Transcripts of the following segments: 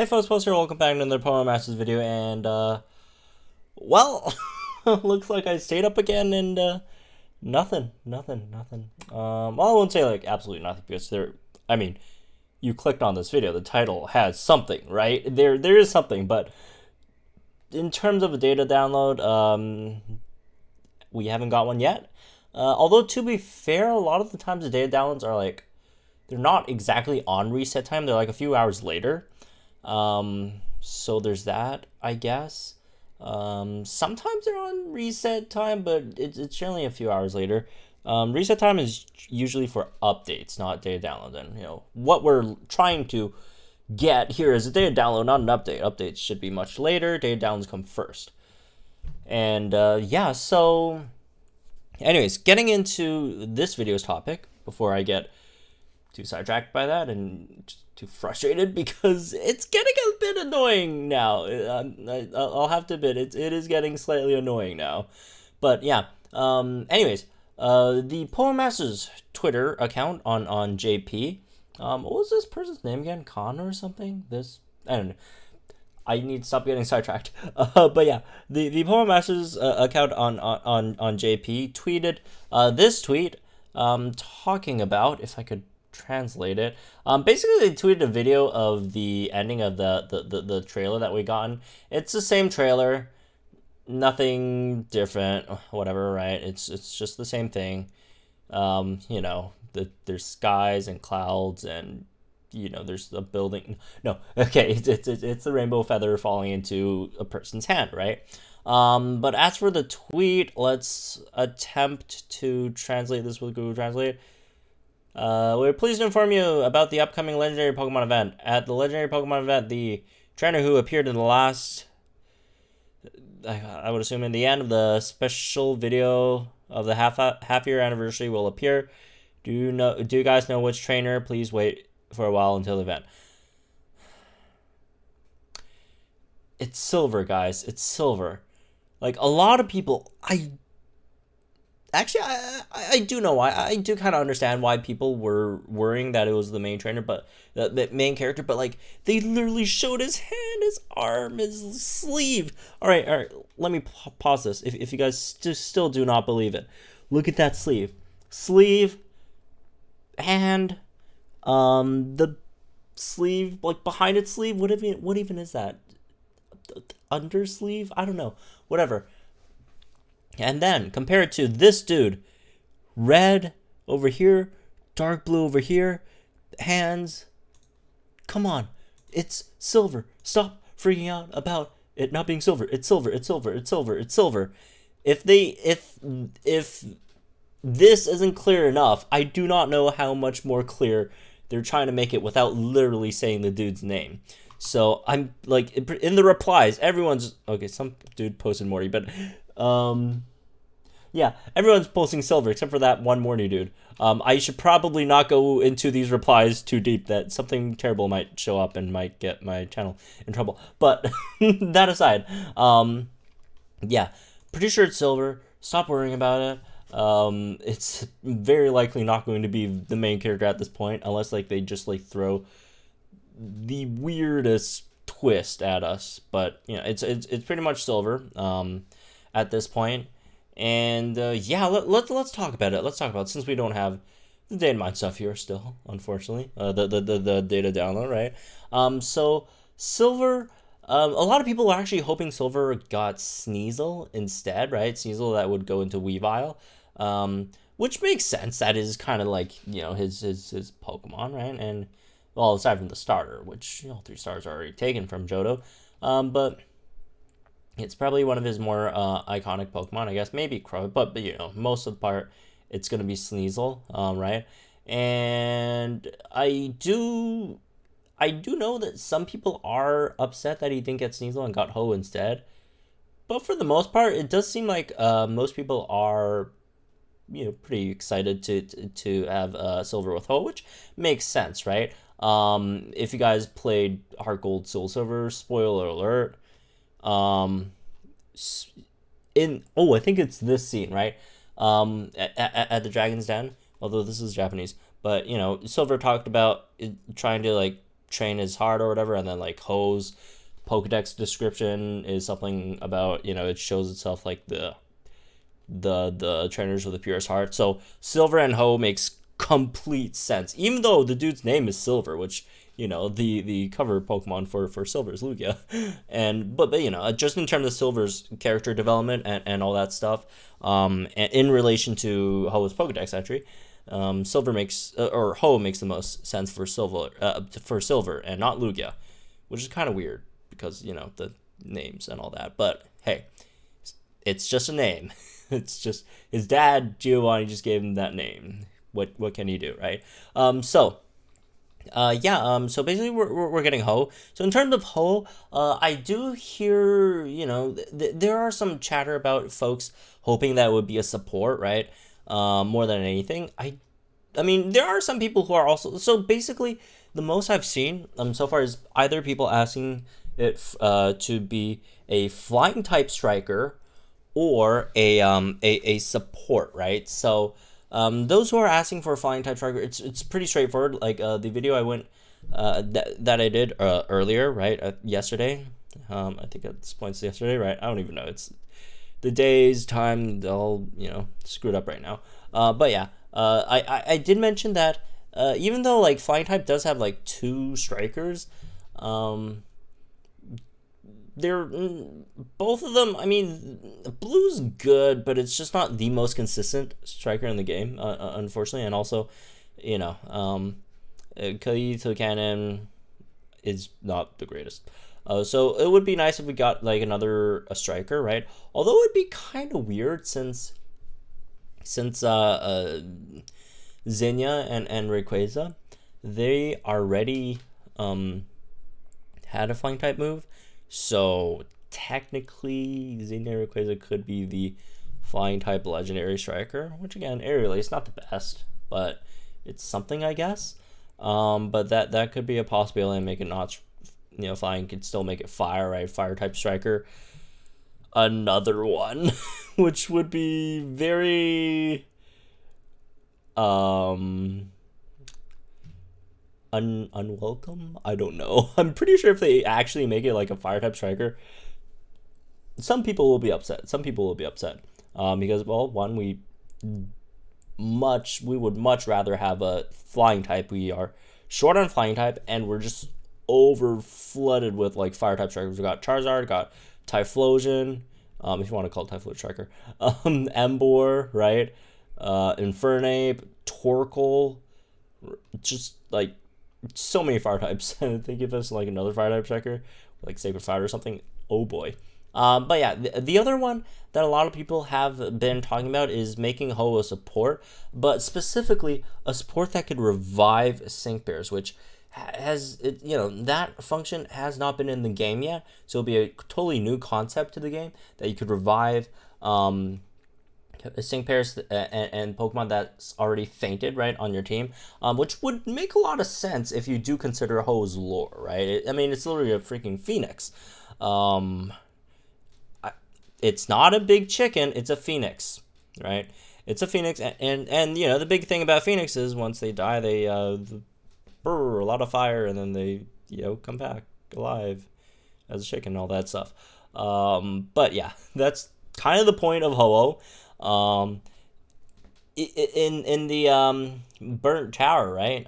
Hey folks, Poster, welcome back to another Power Masters video, and, well, looks like I stayed up again, and, nothing. Well, I won't say, like, absolutely nothing, because I mean, you clicked on this video, the title has something, right? There is something, but in terms of a data download, we haven't got one yet. Although, to be fair, a lot of the times the data downloads are, like, they're not exactly on reset time, they're, like, a few hours later. So there's that, I guess. Sometimes they're on reset time, but it's generally a few hours later. Reset time is usually for updates, not data download. And what we're trying to get here is a data download, not an update. Updates should be much later. Data downloads come first. And yeah, so anyways, getting into this video's topic before I get too sidetracked by that and just too frustrated, because it's getting a bit annoying now. I'll have to admit it is getting slightly annoying now. But yeah. Anyways, the Poem Masters Twitter account on JP. What was this person's name again? Connor or something? I don't know. I need to stop getting sidetracked. But yeah, the Poem Masters account on JP tweeted this tweet talking about, if I could translate it. Basically, they tweeted a video of the ending of the trailer that we gotten. It's the same trailer, nothing different, whatever, right? It's just the same thing. There's skies and clouds, and there's a building. No, okay, it's the rainbow feather falling into a person's hand, right? But as for the tweet, let's attempt to translate this with Google Translate. We're pleased to inform you about the upcoming Legendary Pokemon event. At the Legendary Pokemon event, the trainer who appeared in the last, I would assume in the end of the special video of the half year anniversary will appear. Do you guys know which trainer? Please wait for a while until the event. It's Silver, guys. It's Silver. Like, a lot of people, Actually, I do know why. I do kind of understand why people were worrying that it was the main trainer, but the main character. But like, they literally showed his hand, his arm, his sleeve. All right. Let me pause this. If you guys still do not believe it, look at that sleeve, hand, the sleeve, like behind its sleeve. What even is that? Undersleeve? I don't know. Whatever. And then compare it to this dude. Red over here, dark blue over here, hands. Come on. It's Silver. Stop freaking out about it not being silver. It's silver. If this isn't clear enough, I do not know how much more clear they're trying to make it without literally saying the dude's name. So I'm like, in the replies, everyone's okay. Some dude posted Morty, but yeah, everyone's posting Silver except for that one Morty dude. I should probably not go into these replies too deep. That something terrible might show up and might get my channel in trouble. But that aside, yeah, pretty sure it's Silver. Stop worrying about it. It's very likely not going to be the main character at this point, unless like they just like throw the weirdest twist at us. But it's pretty much Silver at this point. And yeah, let's talk about it. Let's talk about it, since we don't have the Datamined stuff here still, unfortunately. The data download, right? So Silver, a lot of people are actually hoping Silver got Sneasel instead, right? Sneasel that would go into Weavile, which makes sense. That is kind of like his Pokemon, right? And well, aside from the starter, which 3 stars are already taken from Johto, but it's probably one of his more iconic Pokemon, I guess. Maybe Crow, but most of the part, it's going to be Sneasel, right? And I do know that some people are upset that he didn't get Sneasel and got Ho instead. But for the most part, it does seem like most people are, pretty excited to have Silver with Ho, which makes sense, right? If you guys played Heart Gold, Soul Silver, spoiler alert, I think it's this scene, right? At the Dragon's Den, although this is Japanese, but Silver talked about trying to like train his heart or whatever, and then like Ho's Pokedex description is something about, it shows itself like the trainers with the purest heart. So Silver and Ho makes complete sense, even though the dude's name is Silver, which the cover Pokemon for Silver is Lugia, and but just in terms of Silver's character development and all that stuff, and in relation to Ho's Pokedex entry, Silver makes or Ho makes the most sense for Silver and not Lugia, which is kind of weird because the names and all that. But hey, it's just a name. It's just his dad Giovanni just gave him that name. What can you do, right? So basically we're getting Ho. So in terms of Ho, I do hear, there are some chatter about folks hoping that it would be a support, right? More than anything. I mean, there are some people who are also, so basically the most I've seen so far is either people asking it to be a flying type striker or a support, right? So those who are asking for a flying type striker, it's pretty straightforward. Like the video I went that I did earlier, right? Yesterday. I think at this point it's yesterday, right? I don't even know. It's the days, time, all screwed up right now. But yeah, I did mention that even though like flying type does have like 2 strikers, they're both of them. I mean, Blue's good, but it's just not the most consistent striker in the game, unfortunately. And also, Khalid Cannon is not the greatest. So it would be nice if we got like a striker, right? Although it would be kind of weird since Zinnia and Rayquaza, they already had a flying type move. So technically, Zinnia Rayquaza could be the flying type legendary striker, which again, aerially, it's not the best, but it's something, I guess. But that could be a possibility, and make it not, flying could still make it fire, right? Fire type striker. Another one, which would be very unwelcome. I don't know. I'm pretty sure if they actually make it like a fire type striker, some people will be upset. Because, well, one, we would much rather have a flying type. We are short on flying type, and we're just over flooded with like fire type strikers. We got Charizard, got Typhlosion, if you want to call it Typhlosion striker, Emboar, right? Infernape, Torkoal, just like so many fire types. And if they give us like another fire type striker, like Sacred Fire or something, oh boy. But yeah, the other one that a lot of people have been talking about is making Ho a support, but specifically a support that could revive Sync Pairs, which has, that function has not been in the game yet. So it'll be a totally new concept to the game that you could revive Sync Pairs and Pokemon that's already fainted, right, on your team, which would make a lot of sense if you do consider Ho's lore, right? I mean, it's literally a freaking phoenix. It's not a big chicken, it's a phoenix, right? It's a phoenix, and the big thing about phoenix is once they die, they burr a lot of fire, and then they come back alive as a chicken and all that stuff. But yeah, that's kind of the point of Ho-Oh. In the Burnt Tower, right?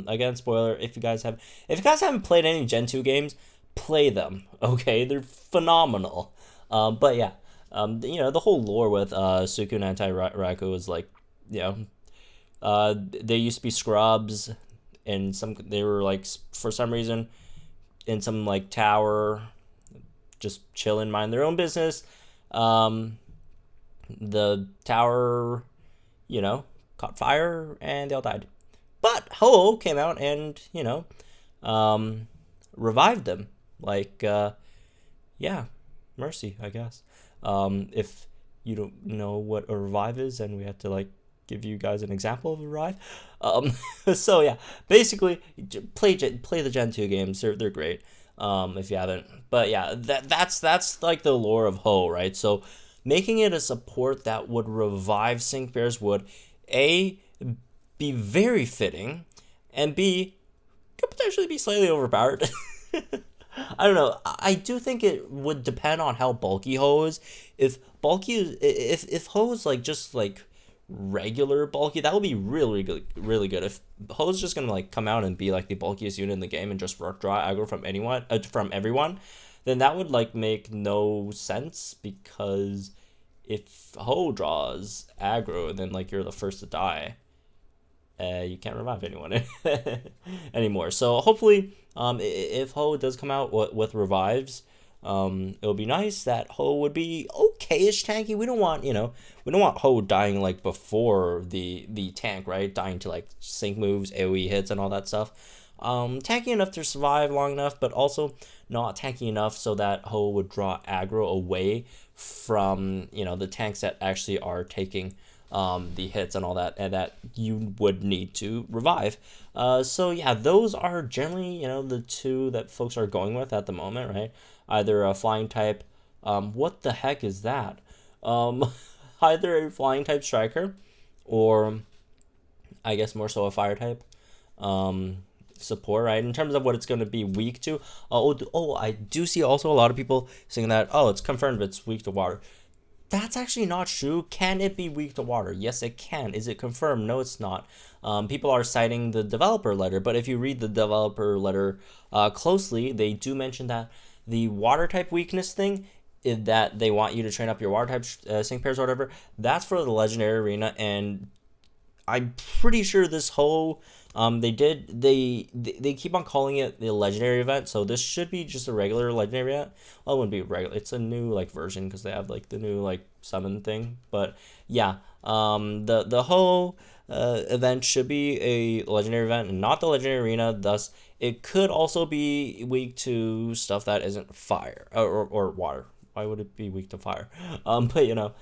Again, spoiler, if you guys haven't played any Gen 2 games, play them, okay? They're phenomenal. But yeah, the whole lore with Suicune and Anti-Raikou was like, they used to be scrubs, and they were like, for some reason, in some like tower, just chilling, mind their own business. The tower, caught fire, and they all died. But Ho came out and, revived them. Like, mercy, I guess. If you don't know what a revive is, and we have to, like, give you guys an example of a revive. So, yeah, basically, play the Gen 2 games. They're great, if you haven't. But, yeah, that's like, the lore of Ho, right? So, making it a support that would revive Sync Pairs would, A, be very fitting, and B, could potentially be slightly overpowered. I don't know. I do think it would depend on how bulky Ho is. If bulky is, if Ho is like just like regular bulky, that would be really good. Really good. If Ho is just gonna like come out and be like the bulkiest unit in the game and just rock draw aggro from anyone, from everyone, then that would like make no sense, because if Ho draws aggro, then like you're the first to die. You can't revive anyone anymore. So hopefully, if Ho does come out with revives, it would be nice that Ho would be okay-ish tanky. We don't want, we don't want Ho dying like before the tank, right? Dying to like sync moves, AoE hits, and all that stuff. Tanky enough to survive long enough, but also not tanky enough so that Ho would draw aggro away from, the tanks that actually are taking the hits and all that, and that you would need to revive. So yeah, those are generally, the two that folks are going with at the moment, right? Either a flying type, what the heck is that? Either a flying type striker, or I guess more so a fire type support, right? In terms of what it's going to be weak to. I do see also a lot of people saying that, it's confirmed it's weak to water. That's actually not true. Can it be weak to water? Yes, it can. Is it confirmed? No, it's not. People are citing the developer letter, but if you read the developer letter closely, they do mention that the water type weakness thing, that they want you to train up your water type sync pairs or whatever, that's for the legendary arena, and I'm pretty sure this whole they keep on calling it the legendary event, so this should be just a regular legendary event. Well, it wouldn't be regular, it's a new like version, because they have like the new like summon thing. But yeah, the whole event should be a legendary event and not the legendary arena. Thus it could also be weak to stuff that isn't fire or water. Why would it be weak to fire? But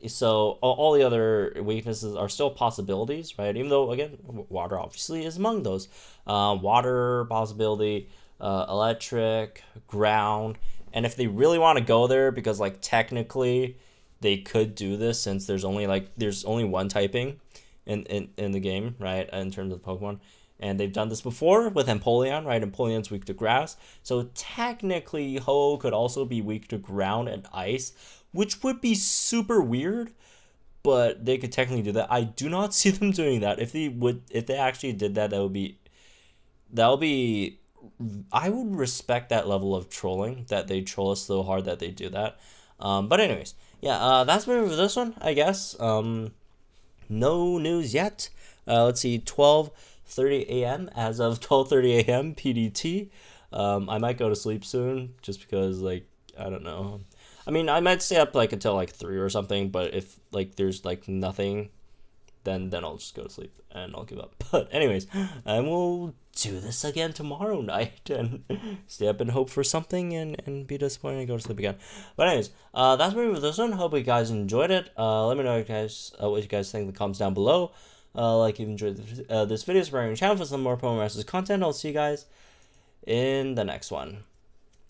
so all the other weaknesses are still possibilities, right? Even though, again, water obviously is among those. Water possibility, electric, ground, and if they really want to go there, because like technically they could do this, since there's only one typing in the game, right? In terms of Pokemon. And they've done this before with Empoleon, right? Empoleon's weak to grass. So technically, Ho could also be weak to ground and ice, which would be super weird, but they could technically do that. I do not see them doing that. If they actually did that, that would be, I would respect that level of trolling, that they troll us so hard that they do that. But anyways, yeah, that's it for this one, I guess. No news yet. Let's see, 12:30 a.m. as of 12:30 a.m. PDT. I might go to sleep soon, just because, like, I don't know. I mean, I might stay up like until like 3 or something, but if like there's like nothing, then I'll just go to sleep and I'll give up. But anyways, and we'll do this again tomorrow night and stay up and hope for something and be disappointed and go to sleep again. But anyways, that's me with this one. Hope you guys enjoyed it. Let me know what you guys think in the comments down below. Like, if you enjoyed this video, subscribe to the channel for some more Pokemon Masters content. I'll see you guys in the next one.